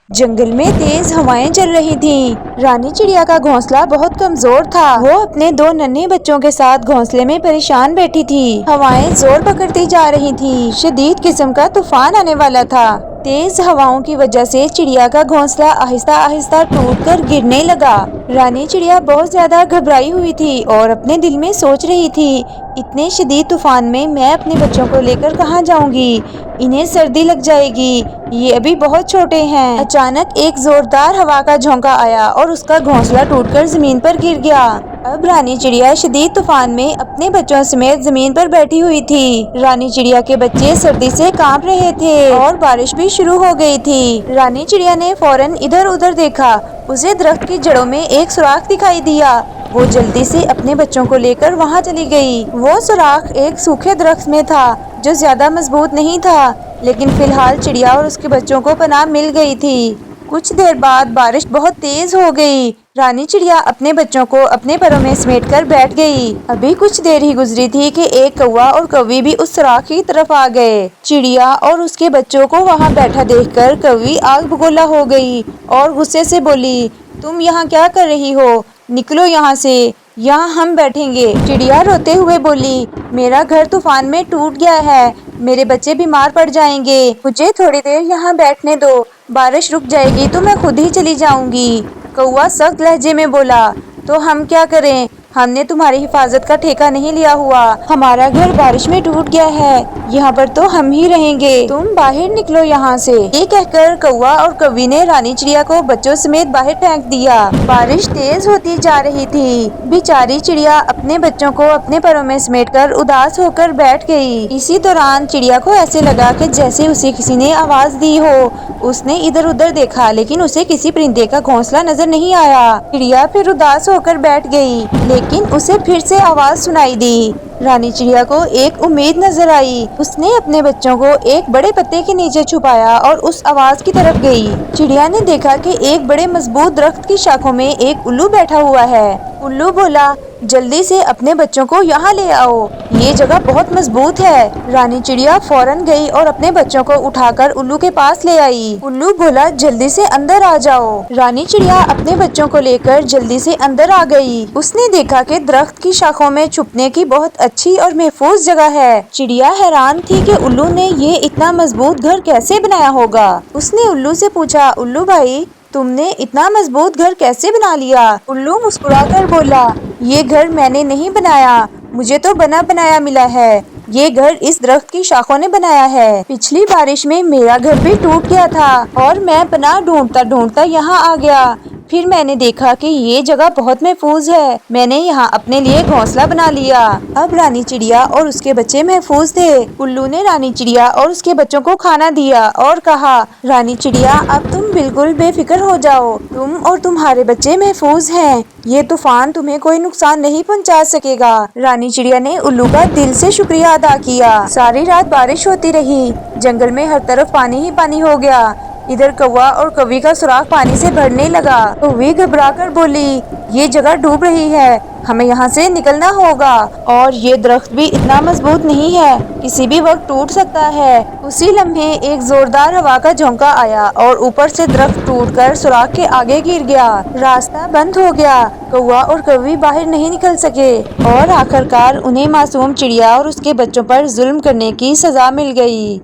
جنگل میں تیز ہوائیں چل رہی تھیں۔ رانی چڑیا کا گھونسلہ بہت کمزور تھا۔ وہ اپنے دو ننھے بچوں کے ساتھ گھونسلے میں پریشان بیٹھی تھی۔ ہوائیں زور پکڑتی جا رہی تھیں۔ شدید قسم کا طوفان آنے والا تھا۔ تیز ہواؤں کی وجہ سے چڑیا کا گھونسلہ آہستہ آہستہ ٹوٹ کر گرنے لگا۔ رانی چڑیا بہت زیادہ گھبرائی ہوئی تھی اور اپنے دل میں سوچ رہی تھی، اتنے شدید طوفان میں اپنے بچوں کو لے کر کہاں جاؤں گی؟ انہیں سردی لگ جائے گی، یہ ابھی بہت چھوٹے ہیں۔ اچانک ایک زوردار ہوا کا جھونکا آیا اور اس کا گھونسلہ ٹوٹ کر زمین پر گر گیا۔ اب رانی چڑیا شدید طوفان میں اپنے بچوں سمیت زمین پر بیٹھی ہوئی تھی۔ رانی چڑیا کے بچے سردی سے کانپ رہے تھے اور بارش بھی شروع ہو گئی تھی۔ رانی چڑیا نے فوراً ادھر ادھر دیکھا۔ اسے درخت کی جڑوں میں ایک سوراخ دکھائی دیا۔ وہ جلدی سے اپنے بچوں کو لے کر وہاں چلی گئی۔ وہ سوراخ ایک سوکھے درخت میں تھا جو زیادہ مضبوط نہیں تھا، لیکن فی الحال چڑیا اور اس کے بچوں کو پناہ مل گئی تھی۔ کچھ دیر بعد بارش بہت تیز ہو گئی۔ رانی چڑیا اپنے بچوں کو اپنے پروں میں سمیٹ کر بیٹھ گئی۔ ابھی کچھ دیر ہی گزری تھی کہ ایک کوا اور کوی بھی اس سوراخ کی طرف آ گئے۔ چڑیا اور اس کے بچوں کو وہاں بیٹھا دیکھ کر کوی آگ بگولا ہو گئی اور غصے سے بولی، تم یہاں کیا کر رہی ہو؟ نکلو یہاں سے، یہاں ہم بیٹھیں گے۔ چڑیا روتے ہوئے بولی، میرا گھر طوفان میں ٹوٹ گیا ہے، میرے بچے بیمار پڑ جائیں گے، مجھے تھوڑی دیر یہاں بیٹھنے دو، بارش رک جائے گی تو میں خود ہی چلی جاؤں گی۔ کوا سخت لہجے میں بولا، تو ہم کیا کریں؟ ہم نے تمہاری حفاظت کا ٹھیکہ نہیں لیا ہوا، ہمارا گھر بارش میں ٹوٹ گیا ہے، یہاں پر تو ہم ہی رہیں گے، تم باہر نکلو یہاں سے۔ یہ کہہ کر کوا اور کوی نے رانی چڑیا کو بچوں سمیت باہر پھینک دیا۔ بارش تیز ہوتی جا رہی تھی۔ بیچاری چڑیا اپنے بچوں کو اپنے پروں میں سمیٹ کر اداس ہو کر بیٹھ گئی۔ اسی دوران چڑیا کو ایسے لگا کہ جیسے اسے کسی نے آواز دی ہو۔ اس نے ادھر ادھر دیکھا لیکن اسے کسی پرندے کا گھونسلہ نظر نہیں آیا۔ چڑیا پھر اداس ہو کر بیٹھ گئی، لیکن اسے پھر سے آواز سنائی دی۔ رانی چڑیا کو ایک امید نظر آئی۔ اس نے اپنے بچوں کو ایک بڑے پتے کے نیچے چھپایا اور اس آواز کی طرف گئی۔ چڑیا نے دیکھا کہ ایک بڑے مضبوط درخت کی شاخوں میں ایک الو بیٹھا ہوا ہے۔ الو بولا، جلدی سے اپنے بچوں کو یہاں لے آؤ، یہ جگہ بہت مضبوط ہے۔ رانی چڑیا فوراً گئی اور اپنے بچوں کو اٹھا کر الو کے پاس لے آئی۔ الو بولا، جلدی سے اندر آ جاؤ۔ رانی چڑیا اپنے بچوں کو لے کر جلدی سے اندر آ گئی۔ اس نے دیکھا کہ درخت کی شاخوں میں چھپنے کی بہت اچھی اور محفوظ جگہ ہے۔ چڑیا حیران تھی کہ الو نے یہ اتنا مضبوط گھر کیسے بنایا ہوگا۔ اس نے الو سے پوچھا، الو بھائی، تم نے اتنا مضبوط گھر کیسے بنا لیا؟ الو مسکرا کر بولا، یہ گھر میں نے نہیں بنایا، مجھے تو بنا بنایا ملا ہے، یہ گھر اس درخت کی شاخوں نے بنایا ہے۔ پچھلی بارش میں میرا گھر بھی ٹوٹ گیا تھا اور میں پناہ ڈھونڈتا ڈھونڈتا یہاں آ گیا، پھر میں نے دیکھا کہ یہ جگہ بہت محفوظ ہے، میں نے یہاں اپنے لیے گھونسلہ بنا لیا۔ اب رانی چڑیا اور اس کے بچے محفوظ تھے۔ الو نے رانی چڑیا اور اس کے بچوں کو کھانا دیا اور کہا، رانی چڑیا اب تم بالکل بے فکر ہو جاؤ، تم اور تمہارے بچے محفوظ ہیں، یہ طوفان تمہیں کوئی نقصان نہیں پہنچا سکے گا۔ رانی چڑیا نے الو کا دل سے شکریہ ادا کیا۔ ساری رات بارش ہوتی رہی۔ جنگل میں ہر طرف پانی ہی پانی ہو گیا۔ ادھر کوا اور کوی کا سوراخ پانی سے بھرنے لگا۔ کوی گھبرا کر بولی، یہ جگہ ڈوب رہی ہے، ہمیں یہاں سے نکلنا ہوگا، اور یہ درخت بھی اتنا مضبوط نہیں ہے، کسی بھی وقت ٹوٹ سکتا ہے۔ اسی لمحے ایک زوردار ہوا کا جھونکا آیا اور اوپر سے درخت ٹوٹ کر سوراخ کے آگے گر گیا۔ راستہ بند ہو گیا۔ کوا اور کوی باہر نہیں نکل سکے اور آخرکار انہیں معصوم چڑیا اور اس کے بچوں پر ظلم کرنے کی سزا مل گئی۔